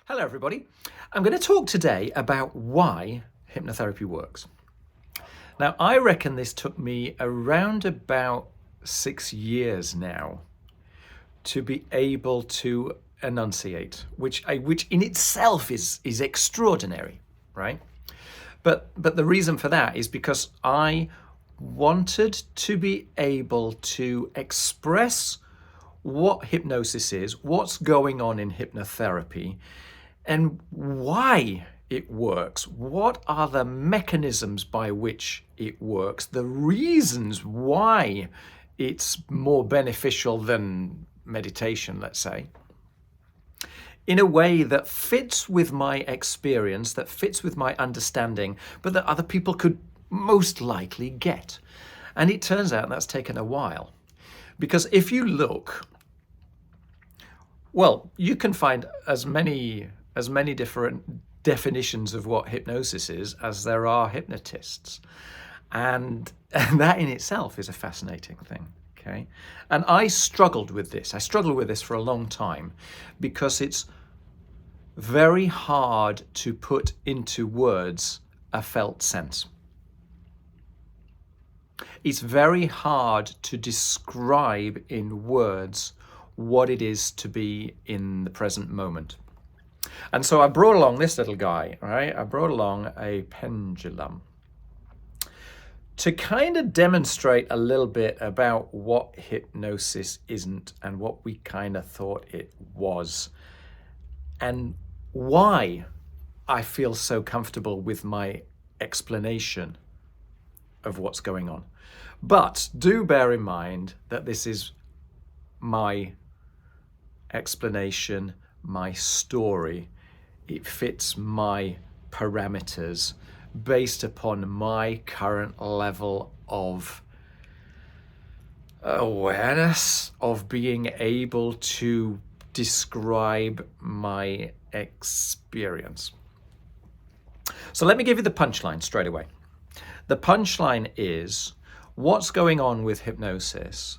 Hello everybody. I'm going to talk today about why hypnotherapy works. Now, I reckon this took me around about 6 years now to be able to enunciate, which in itself is extraordinary, right? But the reason for that is because I wanted to be able to express what hypnosis is, what's going on in hypnotherapy, and why it works. What are the mechanisms by which it works? The reasons why it's more beneficial than meditation, let's say, in a way that fits with my experience, that fits with my understanding, but that other people could most likely get. And it turns out that's taken a while. Because if you look, well, you can find as many different definitions of what hypnosis is as there are hypnotists. And that in itself is a fascinating thing, okay? And I struggled with this. I struggled with this for a long time because it's very hard to put into words a felt sense. It's very hard to describe in words what it is to be in the present moment. And so I brought along this little guy, right? I brought along a pendulum to kind of demonstrate a little bit about what hypnosis isn't and what we kind of thought it was, and why I feel so comfortable with my explanation of what's going on. But do bear in mind that this is my explanation, my story. It fits my parameters based upon my current level of awareness, of being able to describe my experience. So let me give you the punchline straight away. The punchline is, what's going on with hypnosis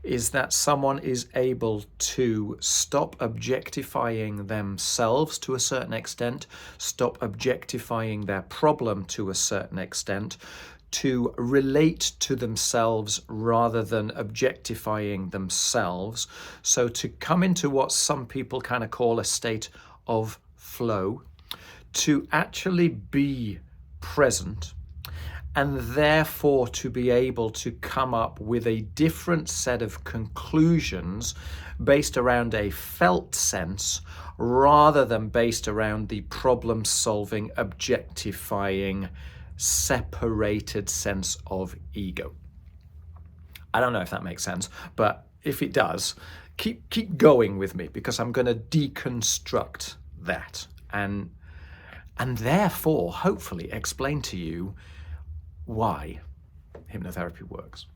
is that someone is able to stop objectifying themselves to a certain extent, stop objectifying their problem to a certain extent, to relate to themselves rather than objectifying themselves. So to come into what some people kind of call a state of flow, to actually be present, and therefore to be able to come up with a different set of conclusions based around a felt sense rather than based around the problem-solving, objectifying, separated sense of ego. I don't know if that makes sense, but if it does, keep going with me, because I'm going to deconstruct that and therefore hopefully explain to you why hypnotherapy works.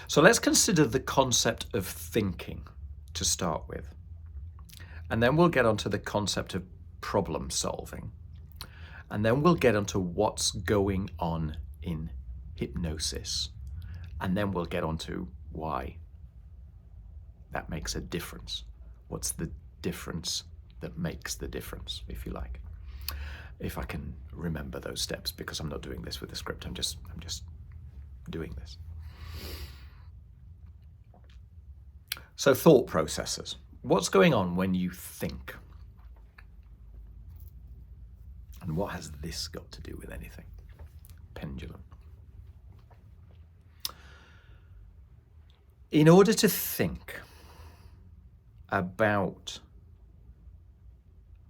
So let's consider the concept of thinking to start with. And then we'll get onto the concept of problem solving. And then we'll get onto what's going on in hypnosis. And then we'll get onto why that makes a difference. What's the difference that makes the difference, if you like. If I can remember those steps, because I'm not doing this with a script, I'm just doing this. So thought processes. What's going on when you think? And what has this got to do with anything? Pendulum. In order to think about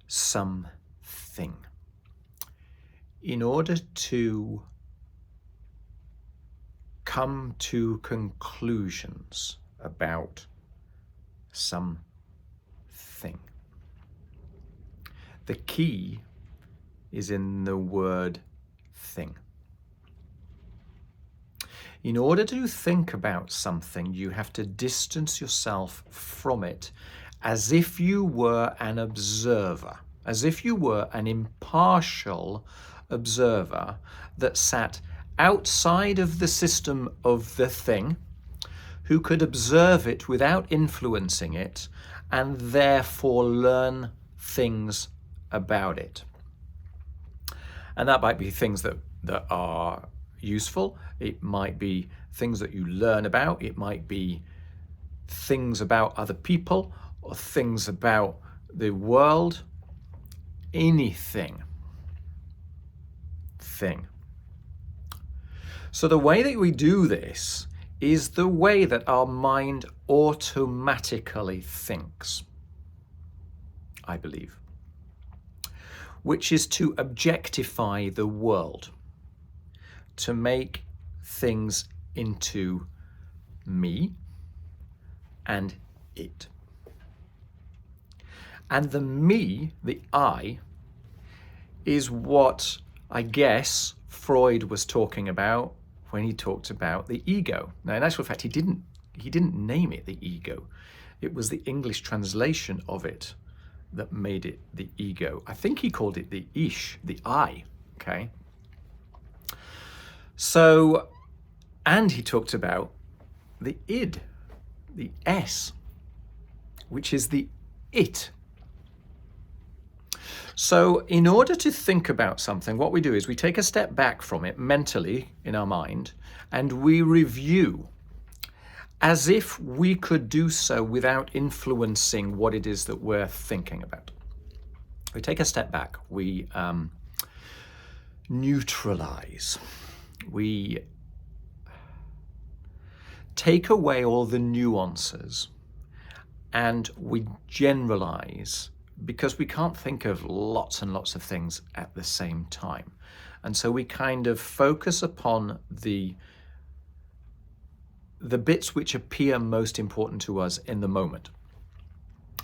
something, in order to come to conclusions about something, the key is in the word thing. In order to think about something, you have to distance yourself from it as if you were an observer, as if you were an impartial observer that sat outside of the system of the thing, who could observe it without influencing it, and therefore learn things about it. And that might be things that are useful. It might be things that you learn about. It might be things about other people or things about the world. Anything. So the way that we do this is the way that our mind automatically thinks, I believe, which is to objectify the world, to make things into me and it. And the me, the I, is what I guess Freud was talking about when he talked about the ego. Now, in actual fact, he didn't name it the ego. It was the English translation of it that made it the ego. I think he called it the ich, the I, okay? So, and he talked about the id, the S, which is the it. So in order to think about something, what we do is we take a step back from it mentally in our mind, and we review as if we could do so without influencing what it is that we're thinking about. We take a step back, we neutralize, we take away all the nuances, and we generalize, because we can't think of lots and lots of things at the same time. And so we kind of focus upon the bits which appear most important to us in the moment,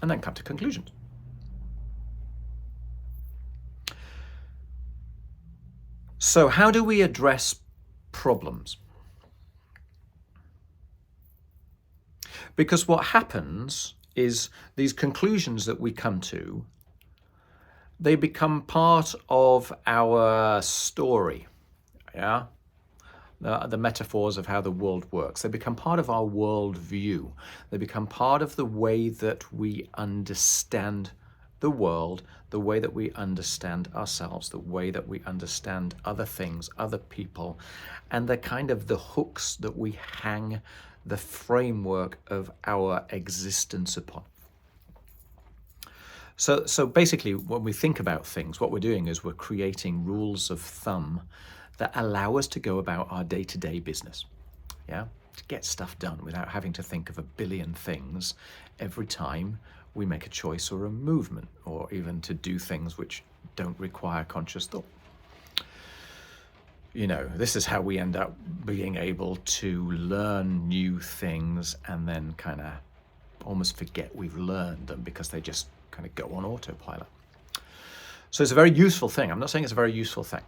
and then come to conclusions. So how do we address problems? Because what happens is these conclusions that we come to, they become part of our story, yeah? The metaphors of how the world works. They become part of our worldview. They become part of the way that we understand the world, the way that we understand ourselves, the way that we understand other things, other people, and they're kind of the hooks that we hang the framework of our existence upon. So basically, when we think about things, what we're doing is we're creating rules of thumb that allow us to go about our day-to-day business, yeah? To get stuff done without having to think of a billion things every time we make a choice or a movement, or even to do things which don't require conscious thought. You know, this is how we end up being able to learn new things and then kind of almost forget we've learned them because they just kind of go on autopilot. So it's a very useful thing. I'm not saying it's a very useful thing.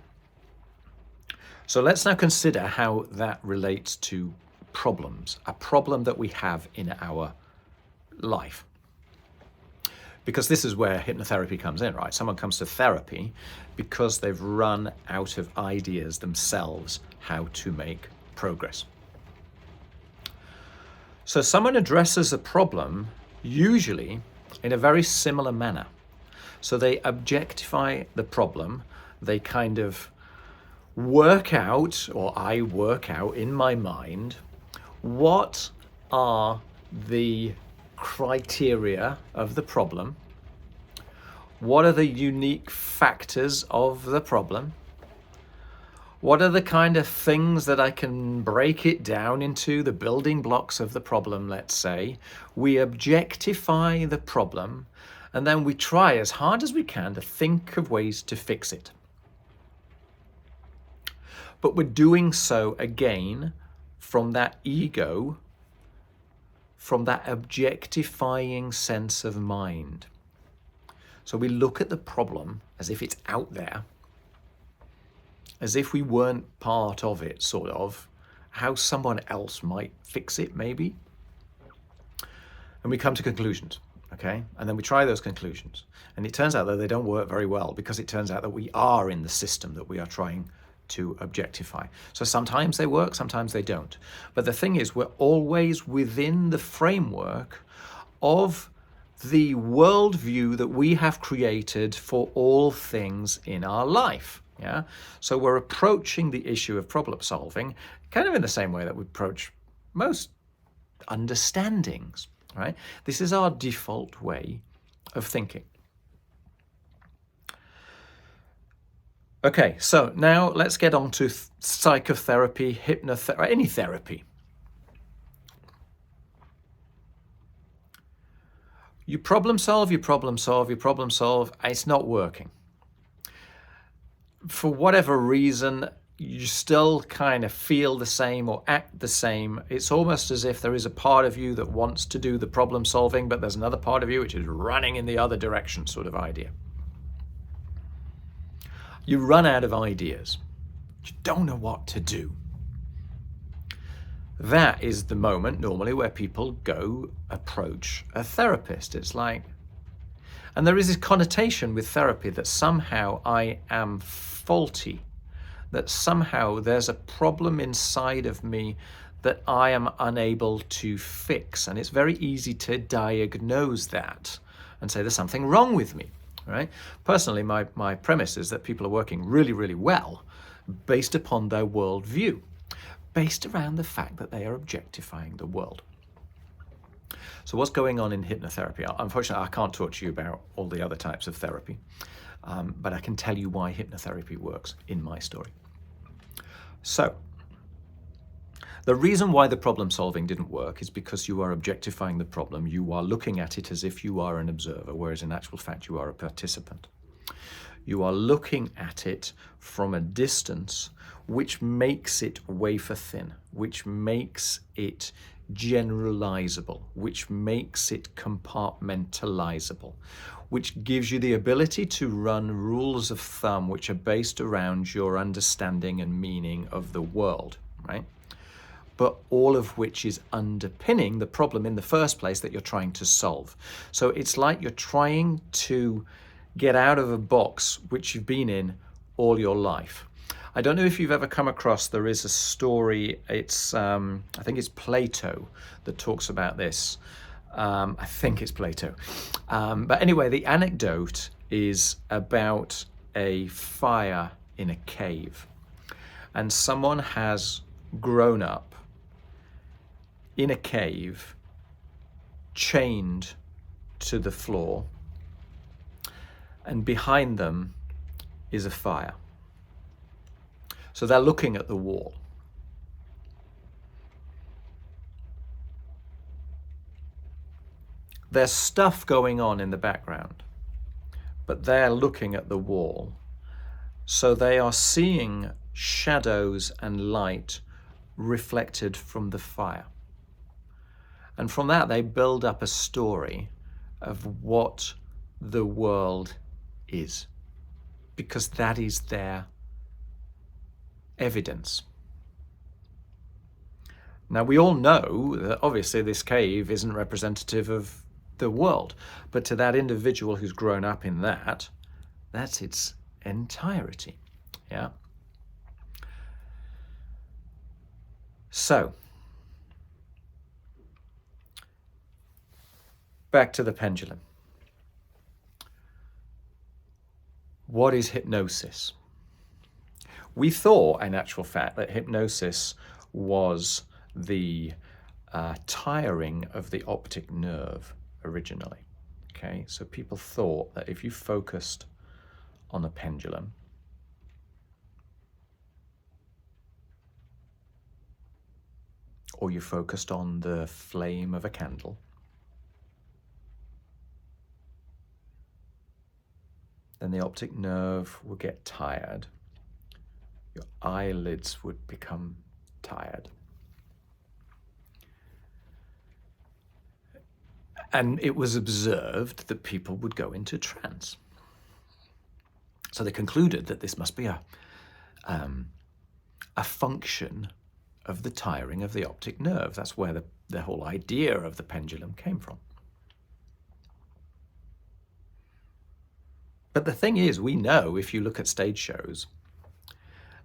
So let's now consider how that relates to problems, a problem that we have in our life. Because this is where hypnotherapy comes in, right? Someone comes to therapy because they've run out of ideas themselves how to make progress. So someone addresses a problem usually in a very similar manner. So they objectify the problem, they kind of work out, or I work out in my mind, what are the criteria of the problem, what are the unique factors of the problem, what are the kind of things that I can break it down into, the building blocks of the problem, let's say. We objectify the problem, and then we try as hard as we can to think of ways to fix it. But we're doing so again from that ego, from that objectifying sense of mind. So we look at the problem as if it's out there, as if we weren't part of it, sort of, how someone else might fix it, maybe. And we come to conclusions, okay? And then we try those conclusions. And it turns out that they don't work very well, because it turns out that we are in the system that we are trying to objectify. So sometimes they work, sometimes they don't. But the thing is, we're always within the framework of the worldview that we have created for all things in our life. Yeah. So we're approaching the issue of problem solving kind of in the same way that we approach most understandings, right? This is our default way of thinking. Okay, so now let's get on to psychotherapy, hypnotherapy, any therapy. You problem solve, you problem solve, you problem solve, it's not working. For whatever reason, you still kind of feel the same or act the same. It's almost as if there is a part of you that wants to do the problem solving, but there's another part of you which is running in the other direction, sort of idea. You run out of ideas. You don't know what to do. That is the moment normally where people go approach a therapist. It's like, and there is this connotation with therapy that somehow I am faulty, that somehow there's a problem inside of me that I am unable to fix. And it's very easy to diagnose that and say there's something wrong with me, right? Personally, my premise is that people are working really, really well based upon their worldview, based around the fact that they are objectifying the world. So what's going on in hypnotherapy? Unfortunately, I can't talk to you about all the other types of therapy, but I can tell you why hypnotherapy works in my story. So the reason why the problem solving didn't work is because you are objectifying the problem. You are looking at it as if you are an observer, whereas in actual fact you are a participant. You are looking at it from a distance, which makes it wafer thin, which makes it generalizable, which makes it compartmentalizable, which gives you the ability to run rules of thumb which are based around your understanding and meaning of the world, right? But all of which is underpinning the problem in the first place that you're trying to solve. So it's like you're trying to get out of a box which you've been in all your life. I don't know if you've ever come across, there is a story, it's, I think it's Plato that talks about this. I think it's Plato. But anyway, the anecdote is about a fire in a cave. And someone has grown up in a cave, chained to the floor, and behind them is a fire. So they're looking at the wall. There's stuff going on in the background, but they're looking at the wall. So they are seeing shadows and light reflected from the fire. And from that, they build up a story of what the world is, because that is their evidence. Now, we all know that obviously this cave isn't representative of the world, but to that individual who's grown up in that, that's its entirety. Yeah. So, back to the pendulum. What is hypnosis? We thought, in actual fact, that hypnosis was the tiring of the optic nerve originally. Okay, so people thought that if you focused on a pendulum, or you focused on the flame of a candle, then the optic nerve would get tired. Your eyelids would become tired. And it was observed that people would go into trance. So they concluded that this must be a function of the tiring of the optic nerve. That's where the whole idea of the pendulum came from. But the thing is, we know if you look at stage shows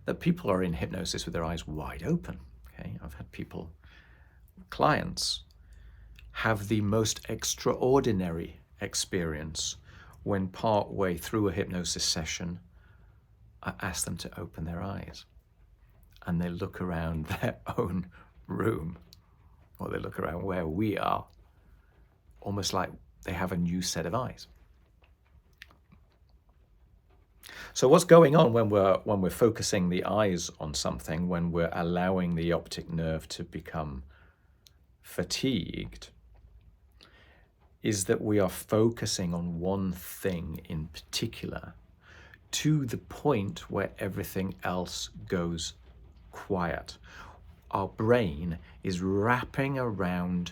that people are in hypnosis with their eyes wide open. Okay, I've had clients have the most extraordinary experience when part way through a hypnosis session, I ask them to open their eyes and they look around their own room, or they look around where we are, almost like they have a new set of eyes. So what's going on when we're focusing the eyes on something, when we're allowing the optic nerve to become fatigued, is that we are focusing on one thing in particular to the point where everything else goes quiet. Our brain is wrapping around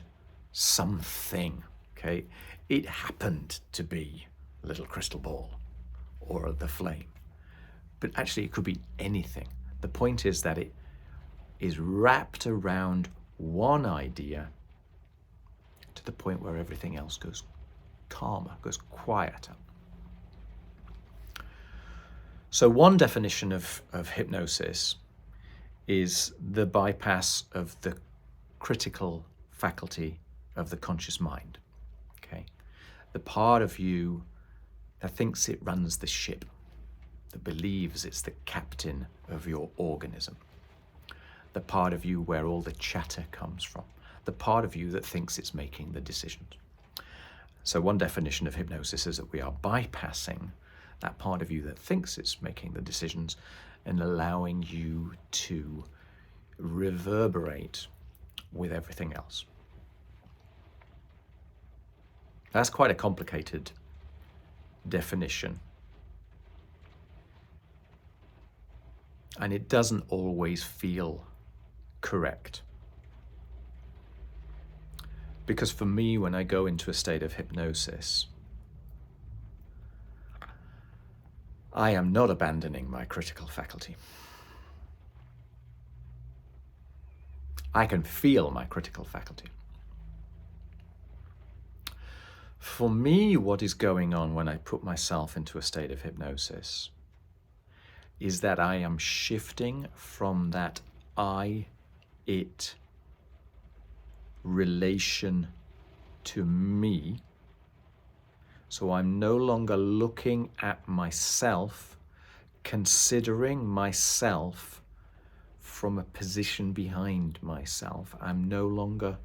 something, okay? It happened to be a little crystal ball or the flame, but actually it could be anything. The point is that it is wrapped around one idea to the point where everything else goes calmer, goes quieter. So one definition of hypnosis is the bypass of the critical faculty of the conscious mind, okay? The part of you that thinks it runs the ship, that believes it's the captain of your organism. The part of you where all the chatter comes from. The part of you that thinks it's making the decisions. So one definition of hypnosis is that we are bypassing that part of you that thinks it's making the decisions and allowing you to reverberate with everything else. That's quite a complicated definition. And it doesn't always feel correct. Because for me, when I go into a state of hypnosis, I am not abandoning my critical faculty. I can feel my critical faculty. For me, what is going on when I put myself into a state of hypnosis is that I am shifting from that I, it relation to me. So I'm no longer looking at myself, considering myself from a position behind myself. I'm no longer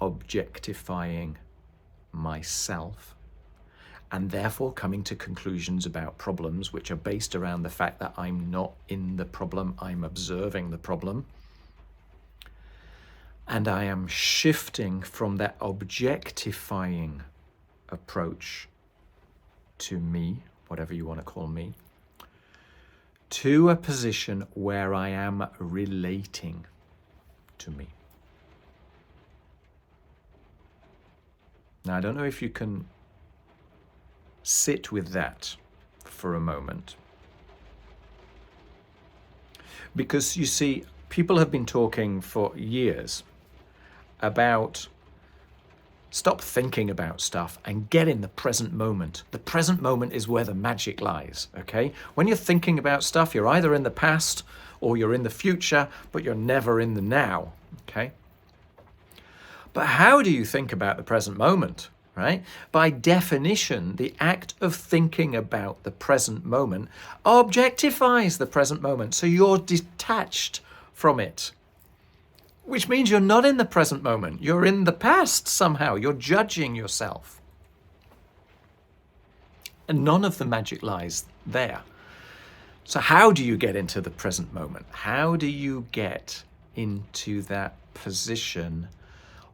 objectifying myself and therefore coming to conclusions about problems which are based around the fact that I'm not in the problem, I'm observing the problem. And I am shifting from that objectifying approach to me, whatever you want to call me, to a position where I am relating to me. Now, I don't know if you can sit with that for a moment. Because you see, people have been talking for years about stop thinking about stuff and get in the present moment. The present moment is where the magic lies, okay? When you're thinking about stuff, you're either in the past or you're in the future, but you're never in the now, okay? But how do you think about the present moment, right? By definition, the act of thinking about the present moment objectifies the present moment, so you're detached from it. Which means you're not in the present moment. You're in the past somehow. You're judging yourself. And none of the magic lies there. So how do you get into the present moment? How do you get into that position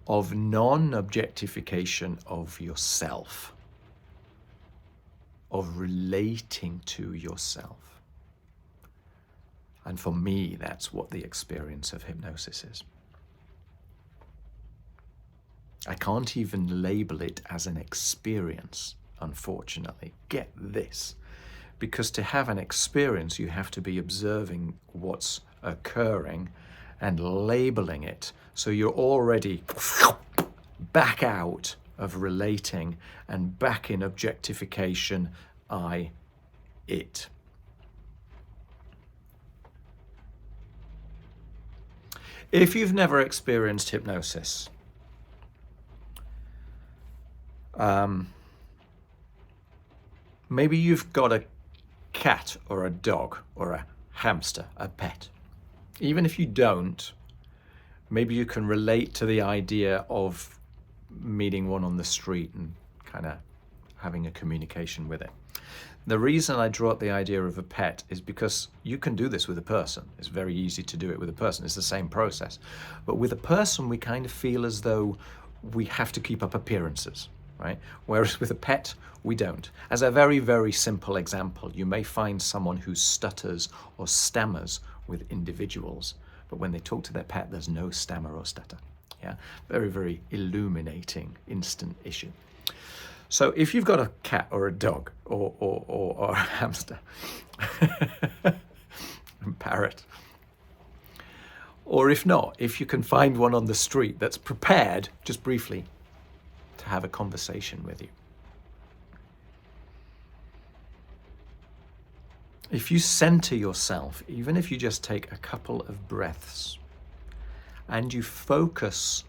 of non-objectification of yourself, of relating to yourself? And for me, that's what the experience of hypnosis is. I can't even label it as an experience, unfortunately. Get this. Because to have an experience, you have to be observing what's occurring and labeling it. So you're already back out of relating and back in objectification, I, it. If you've never experienced hypnosis, Maybe you've got a cat or a dog or a hamster, a pet. Even if you don't, maybe you can relate to the idea of meeting one on the street and kind of having a communication with it. The reason I draw up the idea of a pet is because you can do this with a person. It's very easy to do it with a person. It's the same process. But with a person, we kind of feel as though we have to keep up appearances, right? Whereas with a pet, we don't. As a very, very simple example, you may find someone who stutters or stammers with individuals, but when they talk to their pet, there's no stammer or stutter. Yeah, very, very illuminating, instant issue. So if you've got a cat or a dog or a hamster, and parrot, or if not, if you can find one on the street that's prepared, just briefly, to have a conversation with you. If you center yourself, even if you just take a couple of breaths, and you focus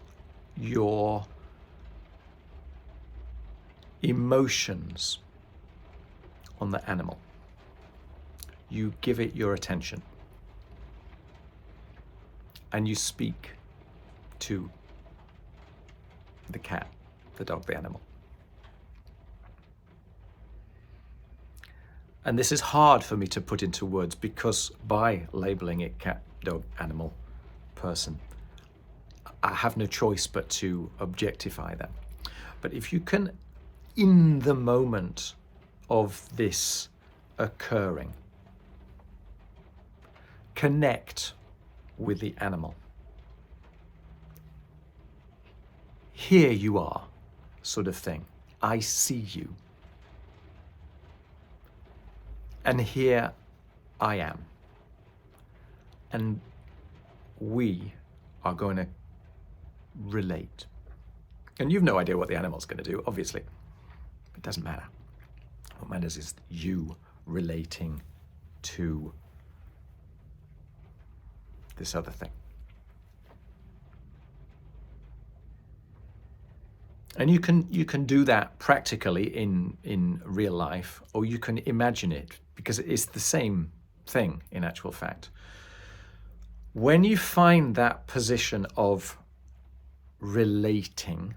your emotions on the animal, you give it your attention, and you speak to the cat, the dog, the animal. And this is hard for me to put into words because by labeling it cat, dog, animal, person, I have no choice but to objectify that. But if you can, in the moment of this occurring, connect with the animal. Here you are, sort of thing. I see you. And here I am. And we are going to relate. And you've no idea what the animal's going to do, obviously. It doesn't matter. What matters is you relating to this other thing. And you can do that practically in real life, or you can imagine it, because it's the same thing in actual fact. When you find that position of relating,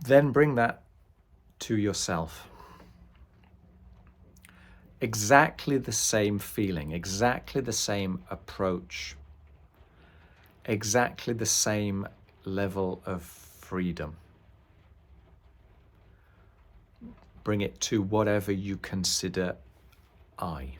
then bring that to yourself. Exactly the same feeling, exactly the same approach, exactly the same level of freedom. Bring it to whatever you consider I.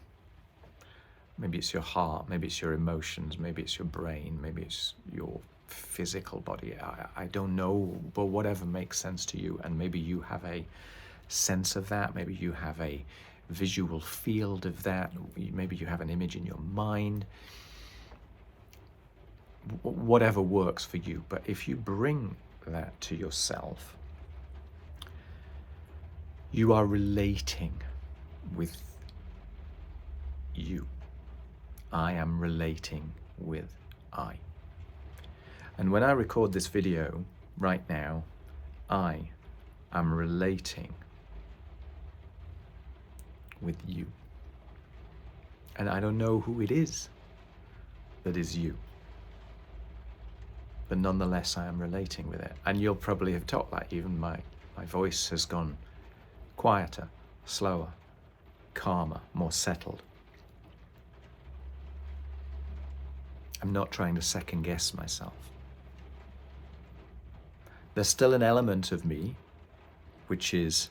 Maybe it's your heart, maybe it's your emotions, maybe it's your brain, maybe it's your physical body. I don't know, but whatever makes sense to you. And maybe you have a sense of that. Maybe you have a visual field of that. Maybe you have an image in your mind. Whatever works for you. But if you bring that to yourself, you are relating with you. I am relating with I. And when I record this video right now, I am relating with you. And I don't know who it is that is you. But nonetheless, I am relating with it. And you'll probably have taught that. Even my voice has gone quieter, slower, calmer, more settled. I'm not trying to second guess myself. There's still an element of me which is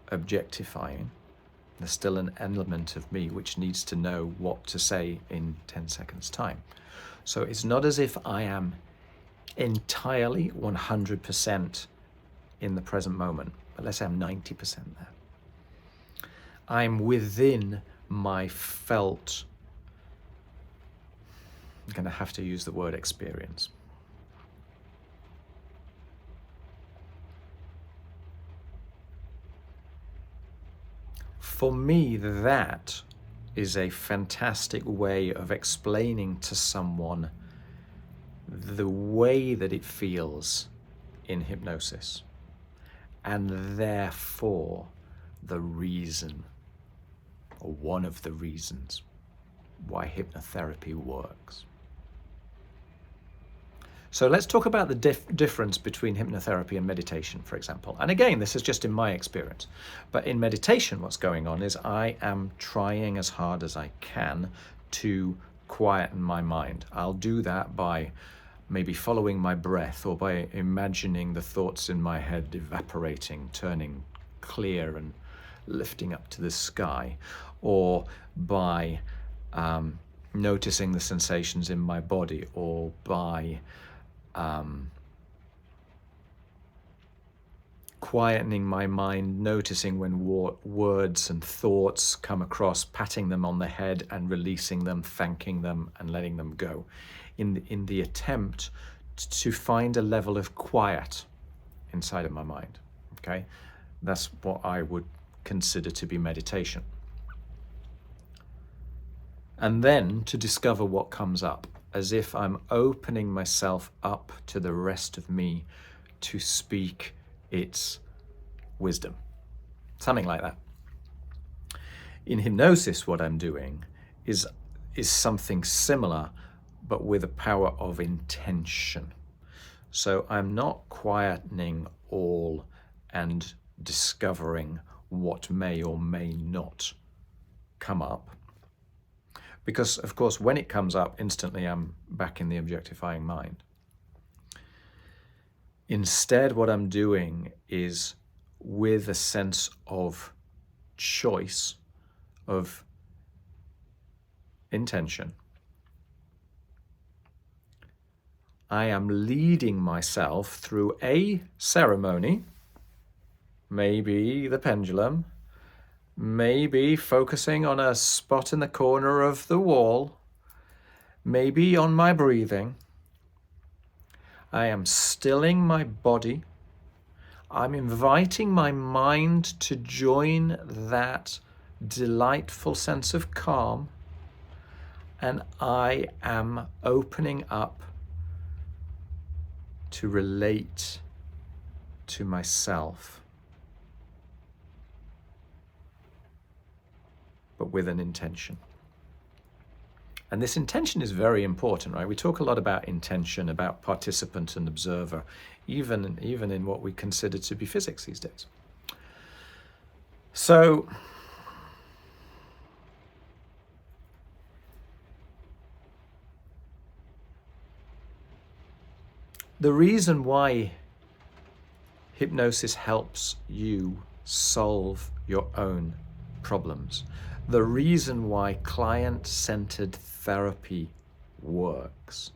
objectifying. There's still an element of me which needs to know what to say in 10 seconds time. So it's not as if I am entirely 100% in the present moment, but let's say I'm 90% there. I'm within my felt, I'm going to have to use the word experience. For me, that is a fantastic way of explaining to someone the way that it feels in hypnosis, and therefore the reason, or one of the reasons, why hypnotherapy works. So let's talk about the difference between hypnotherapy and meditation, for example. And again, this is just in my experience. But in meditation, what's going on is I am trying as hard as I can to quieten my mind. I'll do that by maybe following my breath, or by imagining the thoughts in my head evaporating, turning clear and lifting up to the sky, or by noticing the sensations in my body, or by quietening my mind, noticing when words and thoughts come across, patting them on the head and releasing them, thanking them and letting them go, in the attempt to find a level of quiet inside of my mind. Okay, that's what I would consider to be meditation. And then to discover what comes up, as if I'm opening myself up to the rest of me to speak its wisdom. Something like that. In hypnosis, what I'm doing is something similar, but with a power of intention. So I'm not quietening all and discovering what may or may not come up. Because, of course, when it comes up, instantly I'm back in the objectifying mind. Instead, what I'm doing is, with a sense of choice, of intention, I am leading myself through a ceremony, maybe the pendulum, maybe focusing on a spot in the corner of the wall, maybe on my breathing. I am stilling my body. I'm inviting my mind to join that delightful sense of calm, and I am opening up to relate to myself, but with an intention. And this intention is very important, right? We talk a lot about intention, about participant and observer, even in what we consider to be physics these days. So the reason why hypnosis helps you solve your own problems, the reason why client-centered therapy works,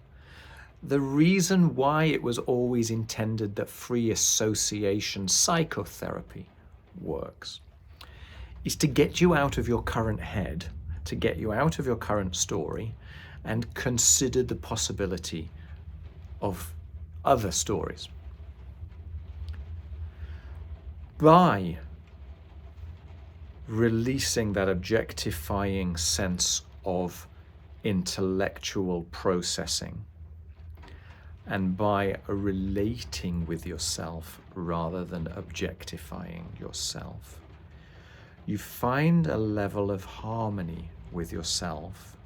the reason why it was always intended that free association psychotherapy works, is to get you out of your current head, to get you out of your current story, and consider the possibility of other stories. By releasing that objectifying sense of intellectual processing, and by relating with yourself rather than objectifying yourself, you find a level of harmony with yourself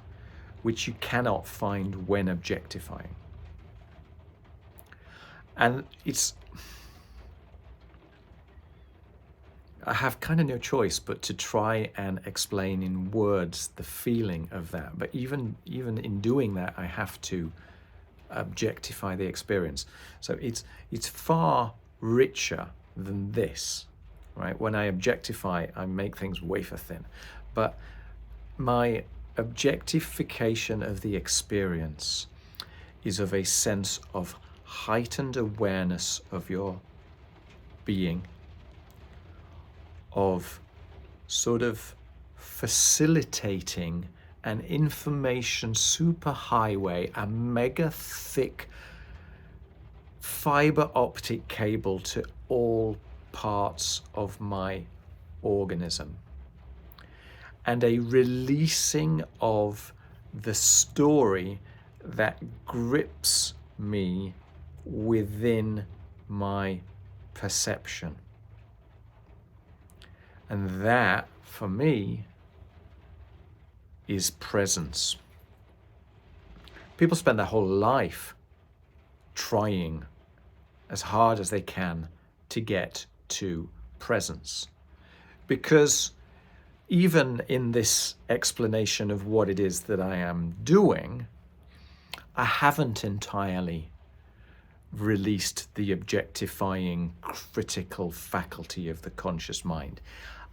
which you cannot find when objectifying. And I have kind of no choice but to try and explain in words the feeling of that. But even in doing that, I have to objectify the experience. So it's far richer than this, right? When I objectify, I make things wafer thin. But my objectification of the experience is of a sense of heightened awareness of your being, of sort of facilitating an information superhighway, a mega thick fiber optic cable to all parts of my organism, and a releasing of the story that grips me within my perception. And that, for me, is presence. People spend their whole life trying as hard as they can to get to presence. Because even in this explanation of what it is that I am doing, I haven't entirely released the objectifying, critical faculty of the conscious mind.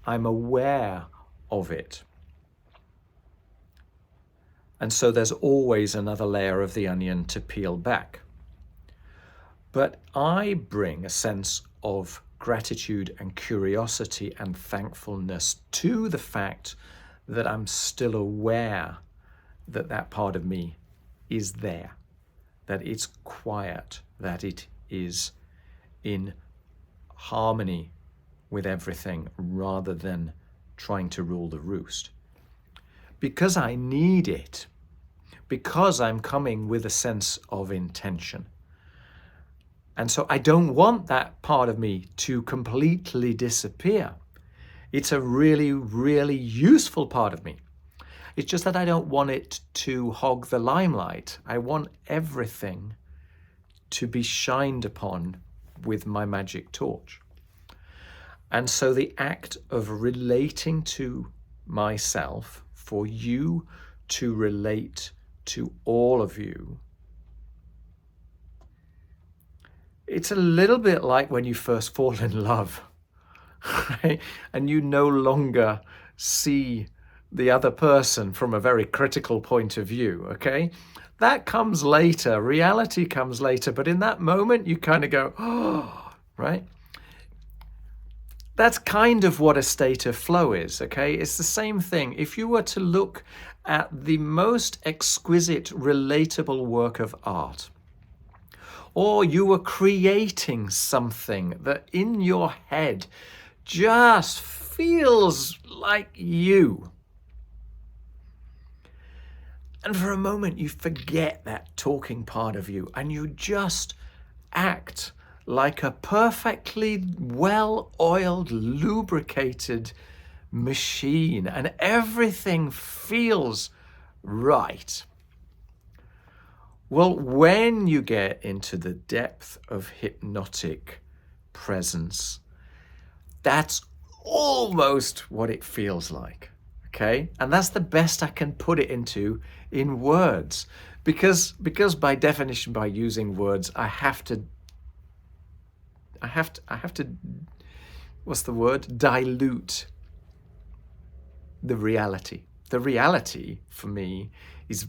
I'm aware of it. And so there's always another layer of the onion to peel back. But I bring a sense of gratitude and curiosity and thankfulness to the fact that I'm still aware that that part of me is there, that it's quiet, that it is in harmony with everything rather than trying to rule the roost. Because I need it, because I'm coming with a sense of intention. And so I don't want that part of me to completely disappear. It's a really, really useful part of me. It's just that I don't want it to hog the limelight. I want everything to be shined upon with my magic torch. And so the act of relating to myself, for you to relate to all of you, it's a little bit like when you first fall in love, right? And you no longer see the other person from a very critical point of view, okay? That comes later, reality comes later, but in that moment you kind of go, oh, right? That's kind of what a state of flow is, okay? It's the same thing. If you were to look at the most exquisite, relatable work of art, or you were creating something that in your head just feels like you, and for a moment you forget that talking part of you and you just act like a perfectly well-oiled, lubricated machine, and everything feels right. Well, when you get into the depth of hypnotic presence, that's almost what it feels like, okay? And that's the best I can put it into in words, because by definition, by using words, I have to, what's the word? Dilute the reality. The reality for me is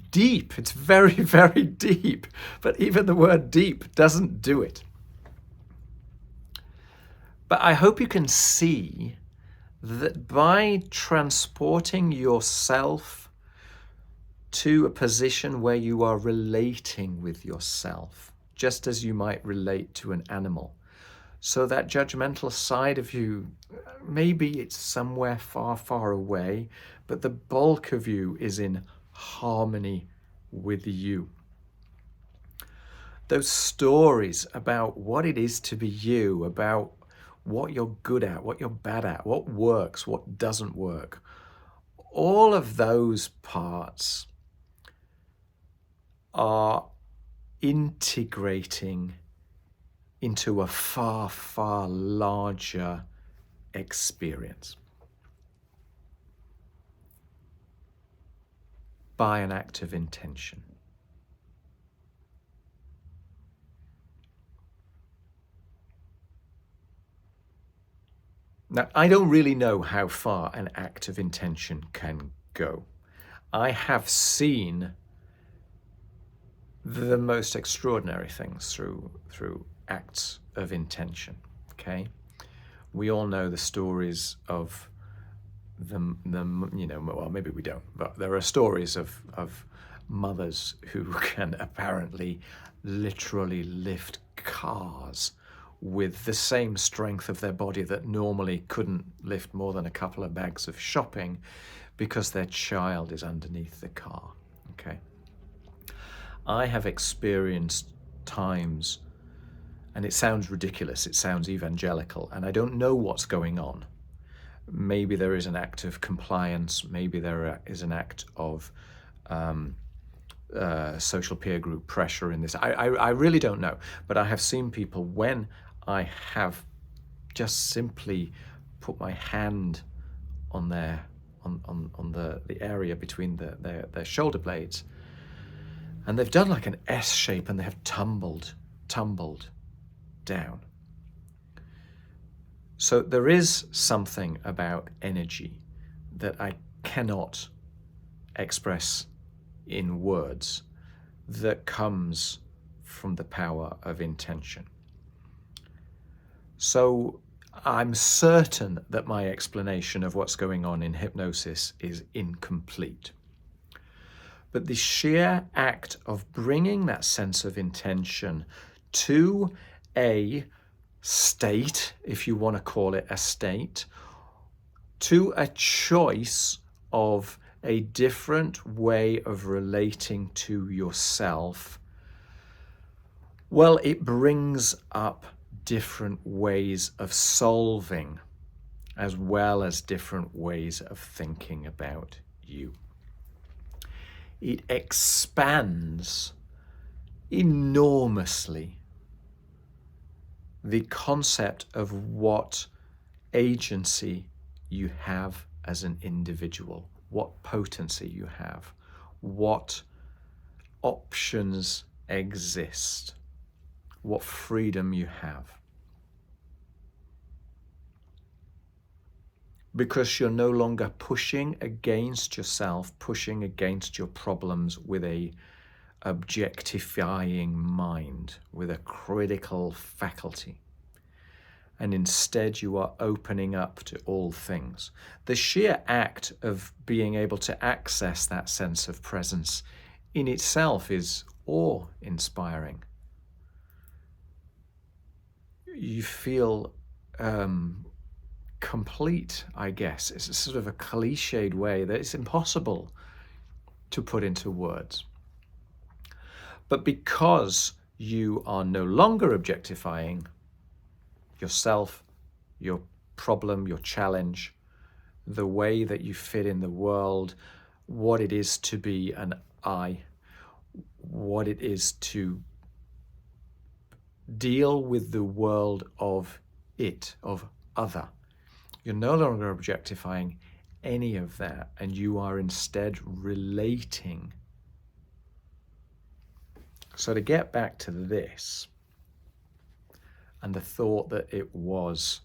deep. It's very, very deep. But even the word deep doesn't do it. But I hope you can see that by transporting yourself to a position where you are relating with yourself, just as you might relate to an animal, so that judgmental side of you, maybe it's somewhere far, far away, but the bulk of you is in harmony with you. Those stories about what it is to be you, about what you're good at, what you're bad at, what works, what doesn't work, all of those parts are integrating into a far, far larger experience by an act of intention. Now, I don't really know how far an act of intention can go. I have seen the most extraordinary things through acts of intention, okay? We all know the stories of them, you know, well, maybe we don't, but there are stories of mothers who can apparently literally lift cars with the same strength of their body that normally couldn't lift more than a couple of bags of shopping because their child is underneath the car, okay? I have experienced times, and it sounds ridiculous, it sounds evangelical, and I don't know what's going on. Maybe there is an act of compliance, maybe there is an act of social peer group pressure in this. I really don't know, but I have seen people when I have just simply put my hand on their on the area between their shoulder blades, and they've done like an S shape and they have tumbled down. So there is something about energy that I cannot express in words that comes from the power of intention. So I'm certain that my explanation of what's going on in hypnosis is incomplete. But the sheer act of bringing that sense of intention to a state, if you want to call it a state, to a choice of a different way of relating to yourself, well, it brings up different ways of solving as well as different ways of thinking about you. It expands enormously the concept of what agency you have as an individual, what potency you have, what options exist, what freedom you have. Because you're no longer pushing against yourself, pushing against your problems with a objectifying mind, with a critical faculty. And instead you are opening up to all things. The sheer act of being able to access that sense of presence in itself is awe-inspiring. You feel complete, I guess. It's a sort of a cliched way that it's impossible to put into words. But because you are no longer objectifying yourself, your problem, your challenge, the way that you fit in the world, what it is to be an I, what it is to deal with the world of it, of other. You're no longer objectifying any of that, and you are instead relating. So to get back to this, and the thought that it was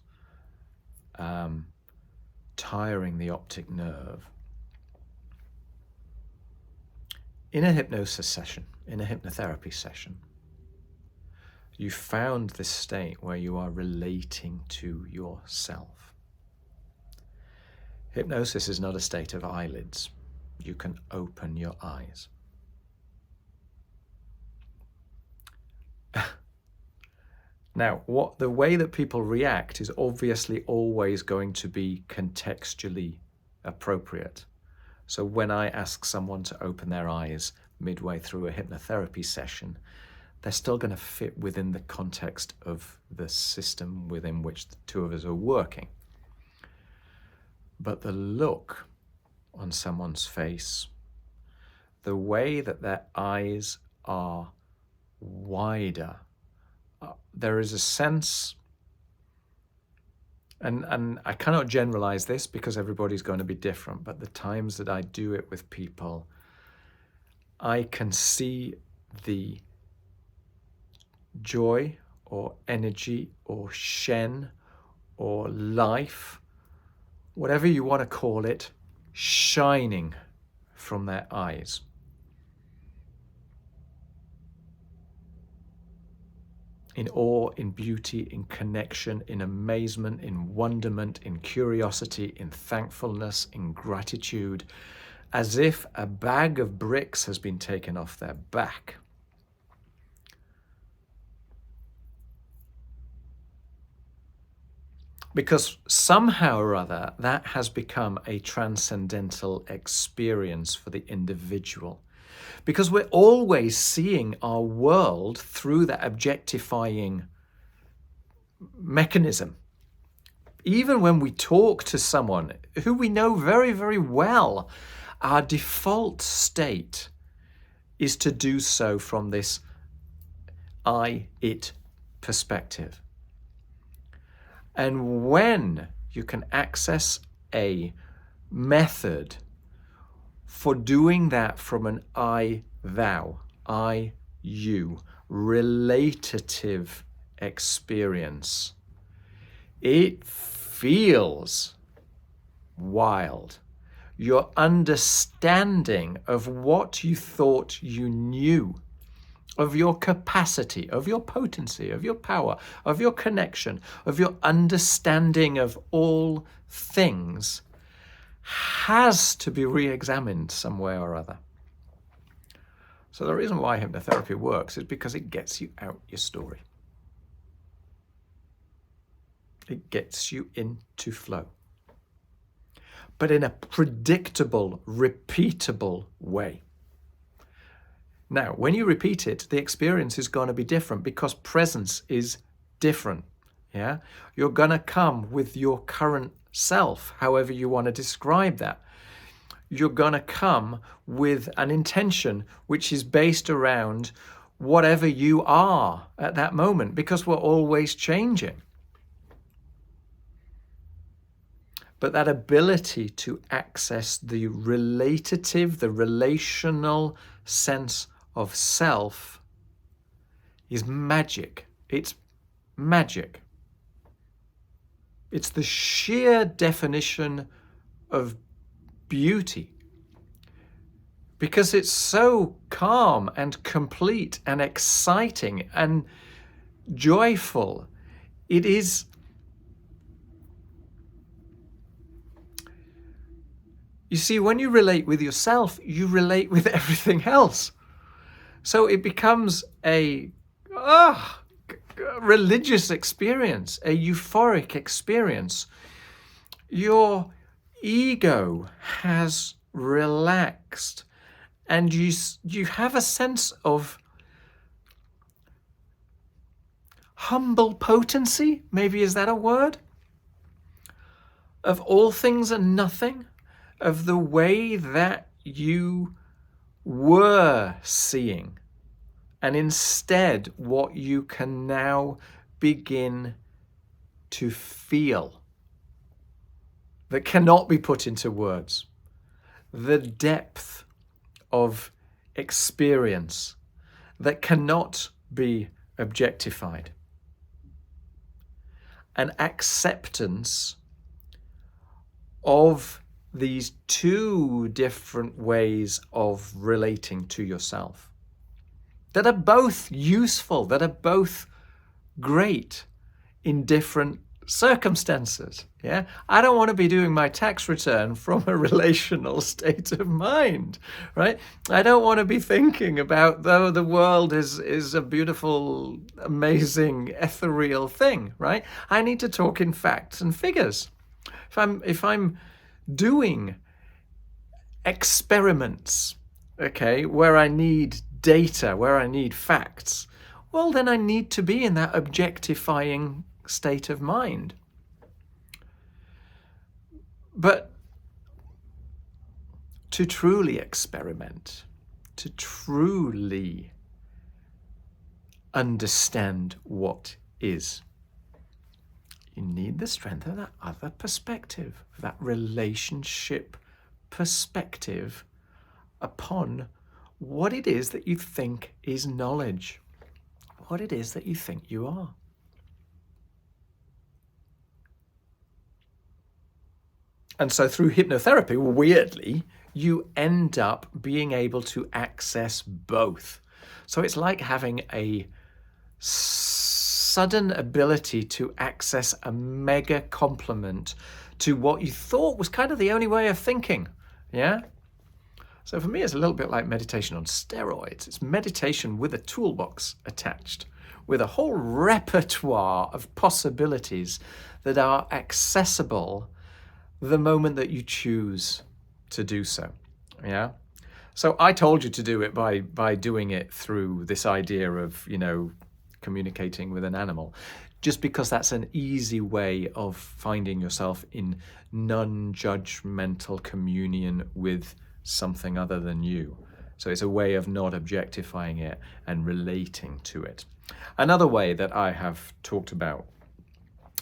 tiring the optic nerve, in a hypnosis session, in a hypnotherapy session, you found this state where you are relating to yourself. Hypnosis is not a state of eyelids. You can open your eyes. Now, the way that people react is obviously always going to be contextually appropriate. So when I ask someone to open their eyes midway through a hypnotherapy session, they're still going to fit within the context of the system within which the two of us are working. But the look on someone's face, the way that their eyes are wider, there is a sense, and I cannot generalize this because everybody's going to be different, but the times that I do it with people, I can see the joy or energy or shen or life, whatever you want to call it, shining from their eyes. In awe, in beauty, in connection, in amazement, in wonderment, in curiosity, in thankfulness, in gratitude, as if a bag of bricks has been taken off their back. Because somehow or other, that has become a transcendental experience for the individual. Because we're always seeing our world through that objectifying mechanism. Even when we talk to someone who we know very, very well, our default state is to do so from this I-it perspective. And when you can access a method for doing that from an I-thou, I-you, relative experience, it feels wild. Your understanding of what you thought you knew, of your capacity, of your potency, of your power, of your connection, of your understanding of all things, has to be re-examined some way or other. So the reason why hypnotherapy works is because it gets you out your story. It gets you into flow, but in a predictable, repeatable way. Now, when you repeat it, the experience is going to be different because presence is different. Yeah, you're going to come with your current self, however you want to describe that. You're going to come with an intention which is based around whatever you are at that moment, because we're always changing. But that ability to access the relative, the relational sense of self is magic. It's magic. It's the sheer definition of beauty, because it's so calm and complete and exciting and joyful. It is You see, when you relate with yourself, you relate with everything else. So it becomes a religious experience, a euphoric experience. Your ego has relaxed, and you have a sense of humble potency, maybe, is that a word? Of all things and nothing, of the way that you were seeing, and instead what you can now begin to feel that cannot be put into words. The depth of experience that cannot be objectified. An acceptance of these two different ways of relating to yourself that are both useful, that are both great in different circumstances. Yeah, I don't want to be doing my tax return from a relational state of mind, right? I don't want to be thinking about, though the world is a beautiful, amazing, ethereal thing, right? I need to talk in facts and figures. If I'm doing experiments, okay, where I need data, where I need facts, well, then I need to be in that objectifying state of mind. But to truly experiment, to truly understand what is, you need the strength of that other perspective, that relationship perspective upon what it is that you think is knowledge, what it is that you think you are. And so through hypnotherapy, weirdly, you end up being able to access both. So it's like having a sudden ability to access a mega complement to what you thought was kind of the only way of thinking. Yeah? So for me, it's a little bit like meditation on steroids. It's meditation with a toolbox attached, with a whole repertoire of possibilities that are accessible the moment that you choose to do so. Yeah? So I told you to do it by doing it through this idea of, communicating with an animal, just because that's an easy way of finding yourself in non-judgmental communion with something other than you. So it's a way of not objectifying it and relating to it. Another way that I have talked about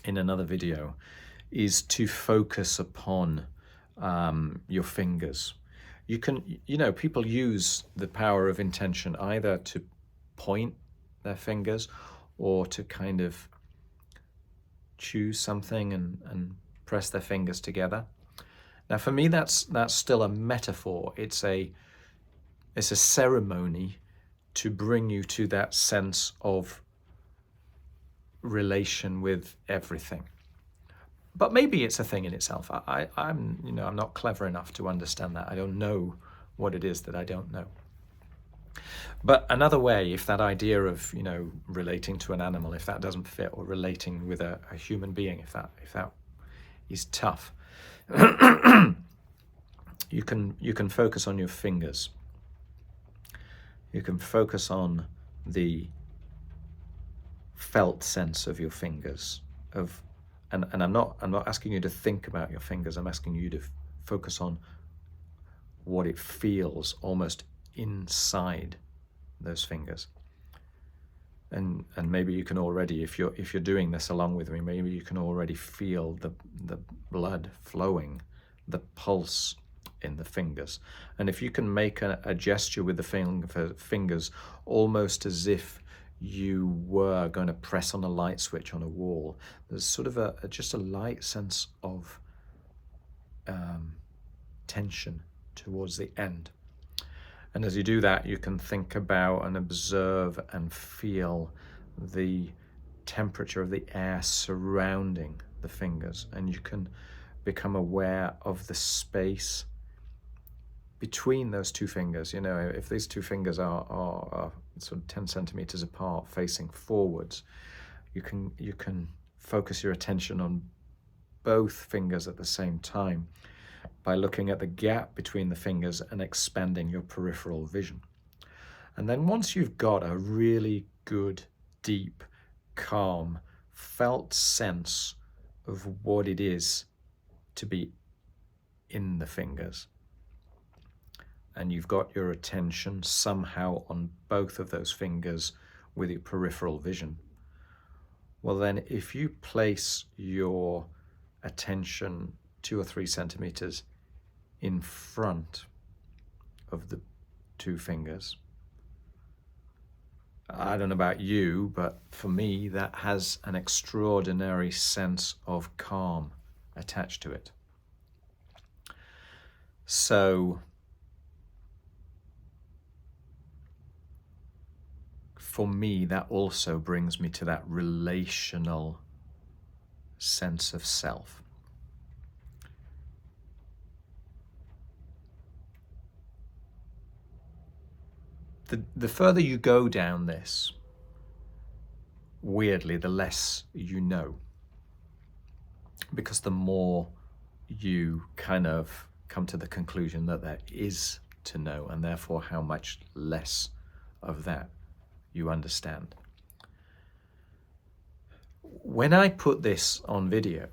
in another video is to focus upon your fingers. People use the power of intention either to point their fingers or to kind of choose something and press their fingers together. Now, for me, that's still a metaphor. It's a ceremony to bring you to that sense of relation with everything. But maybe it's a thing in itself. I'm not clever enough to understand that. I don't know what it is that I don't know. But another way, if that idea of, relating to an animal, if that doesn't fit, or relating with a human being, if that is tough, you can focus on your fingers. You can focus on the felt sense of your fingers, and I'm not asking you to think about your fingers. I'm asking you to focus on what it feels almost inside those fingers. And maybe you can already, if you're doing this along with me, maybe you can already feel the blood flowing, the pulse in the fingers. And if you can make a gesture with the fingers almost as if you were going to press on a light switch on a wall, there's sort of just a light sense of tension towards the end. And as you do that, you can think about and observe and feel the temperature of the air surrounding the fingers, and you can become aware of the space between those two fingers. If these two fingers are sort of 10 centimeters apart, facing forwards, you can focus your attention on both fingers at the same time by looking at the gap between the fingers and expanding your peripheral vision. And then once you've got a really good, deep, calm, felt sense of what it is to be in the fingers, and you've got your attention somehow on both of those fingers with your peripheral vision, well then, if you place your attention 2 or 3 centimeters in front of the two fingers, I don't know about you, but for me, that has an extraordinary sense of calm attached to it. So for me, that also brings me to that relational sense of self. The further you go down this, weirdly, the less you know. Because the more you kind of come to the conclusion that there is to know, and therefore how much less of that you understand. When I put this on video,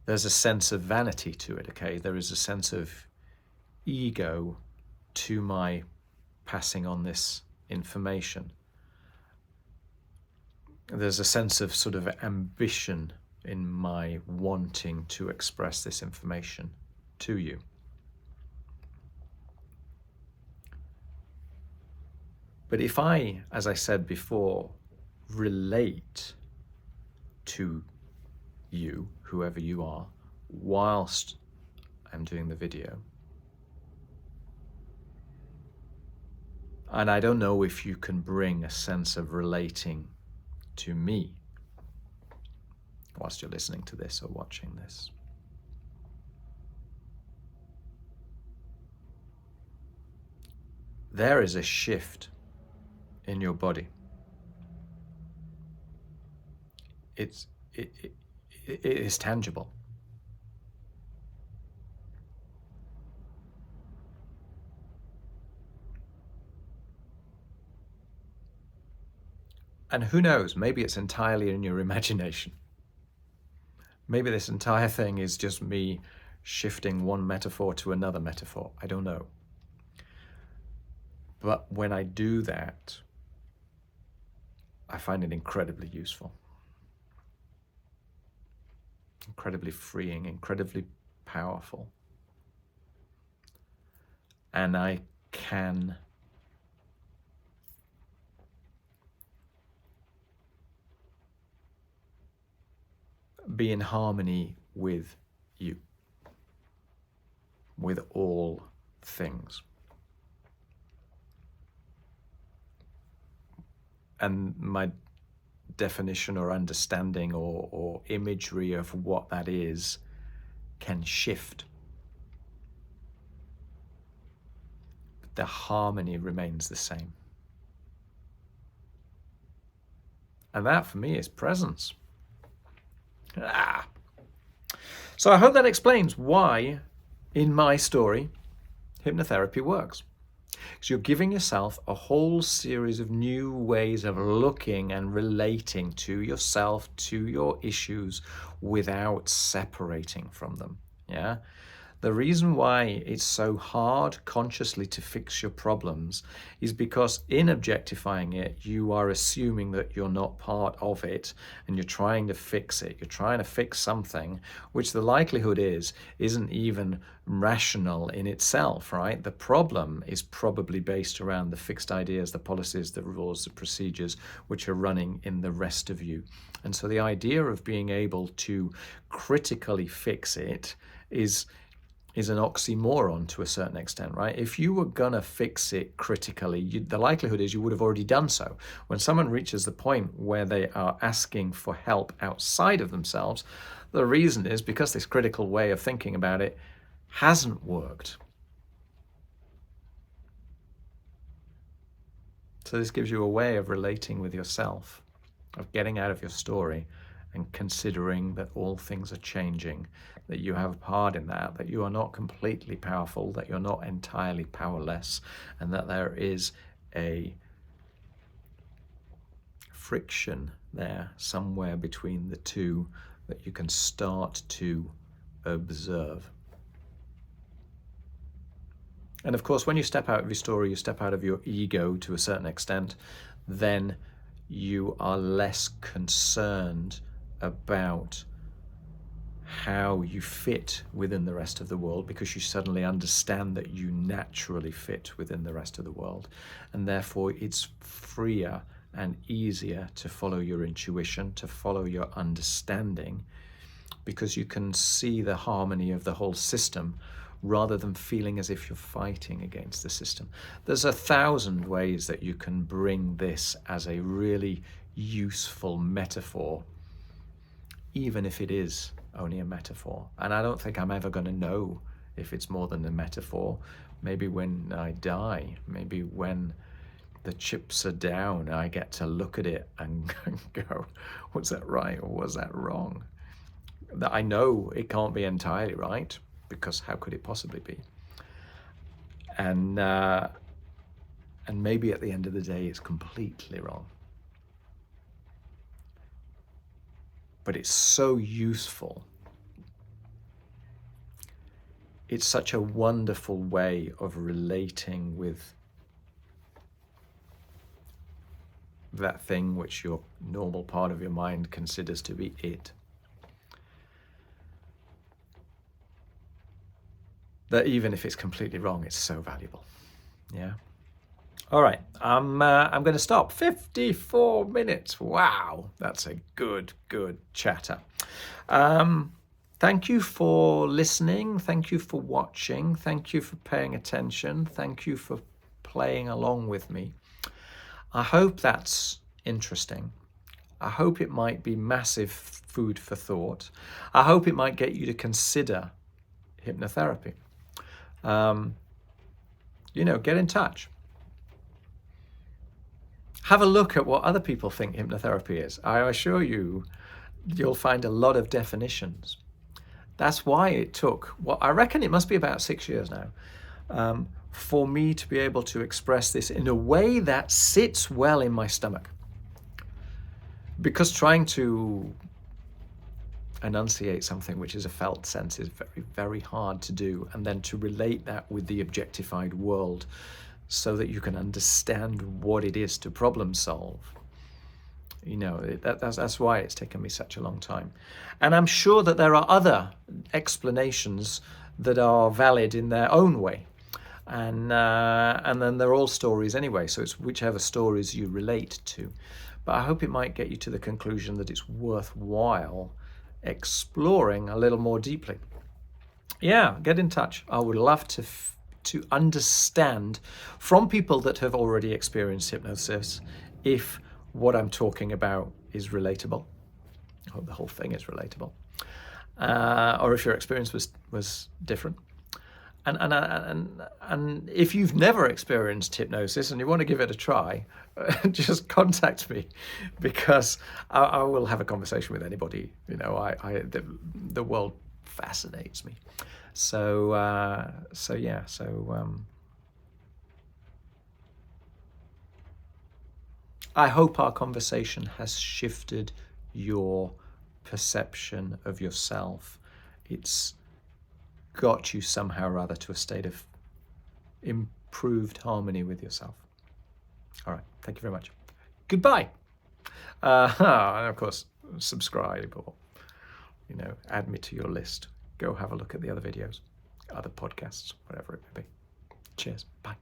there's a sense of vanity to it, okay? There is a sense of ego to my passing on this information. There's a sense of sort of ambition in my wanting to express this information to you. But if I, as I said before, relate to you, whoever you are, whilst I'm doing the video, and I don't know if you can bring a sense of relating to me whilst you're listening to this or watching this. There is a shift in your body. It is tangible. And who knows, maybe it's entirely in your imagination. Maybe this entire thing is just me shifting one metaphor to another metaphor. I don't know. But when I do that, I find it incredibly useful, incredibly freeing, incredibly powerful. And I can be in harmony with you, with all things. And my definition or understanding or imagery of what that is can shift. But the harmony remains the same. And that for me is presence. So I hope that explains why, in my story, hypnotherapy works. Because you're giving yourself a whole series of new ways of looking and relating to yourself, to your issues, without separating from them. Yeah. The reason why it's so hard consciously to fix your problems is because in objectifying it, you are assuming that you're not part of it and you're trying to fix it. You're trying to fix something which the likelihood isn't even rational in itself, right? The problem is probably based around the fixed ideas, the policies, the rules, the procedures which are running in the rest of you. And so the idea of being able to critically fix it is an oxymoron to a certain extent, right? If you were gonna fix it critically, the likelihood is you would have already done so. When someone reaches the point where they are asking for help outside of themselves, the reason is because this critical way of thinking about it hasn't worked. So this gives you a way of relating with yourself, of getting out of your story and considering that all things are changing, that you have a part in that, that you are not completely powerful, that you're not entirely powerless, and that there is a friction there somewhere between the two that you can start to observe. And of course, when you step out of your story, you step out of your ego to a certain extent, then you are less concerned about how you fit within the rest of the world, because you suddenly understand that you naturally fit within the rest of the world. And therefore it's freer and easier to follow your intuition, to follow your understanding, because you can see the harmony of the whole system rather than feeling as if you're fighting against the system. There's 1,000 ways that you can bring this as a really useful metaphor, even if it is only a metaphor. And I don't think I'm ever going to know if it's more than a metaphor. Maybe when I die, maybe when the chips are down, I get to look at it and go, was that right or was that wrong? That I know it can't be entirely right, because how could it possibly be? And maybe at the end of the day, it's completely wrong. But it's so useful. It's such a wonderful way of relating with that thing which your normal part of your mind considers to be it. That even if it's completely wrong, it's so valuable. Yeah. All right, I'm going to stop. 54 minutes. Wow, that's a good chatter. Thank you for listening. Thank you for watching. Thank you for paying attention. Thank you for playing along with me. I hope that's interesting. I hope it might be massive food for thought. I hope it might get you to consider hypnotherapy. Get in touch. Have a look at what other people think hypnotherapy is. I assure you, you'll find a lot of definitions. That's why it took, I reckon it must be about 6 years now, for me to be able to express this in a way that sits well in my stomach. because trying to enunciate something which is a felt sense is very, very hard to do, and then to relate that with the objectified world so that you can understand what it is to problem solve. You know, that's why it's taken me such a long time. And I'm sure that there are other explanations that are valid in their own way. And then they're all stories anyway, so it's whichever stories you relate to. But I hope it might get you to the conclusion that it's worthwhile exploring a little more deeply. Yeah, get in touch. I would love to understand from people that have already experienced hypnosis if what I'm talking about is relatable. I hope the whole thing is relatable. Or if your experience was different. And if you've never experienced hypnosis and you want to give it a try, just contact me, because I will have a conversation with anybody. You know, the world fascinates me. So I hope our conversation has shifted your perception of yourself. It's got you somehow or other to a state of improved harmony with yourself. All right, thank you very much. Goodbye. And of course, subscribe, or, you know, add me to your list. Go have a look at the other videos, other podcasts, whatever it may be. Cheers. Bye.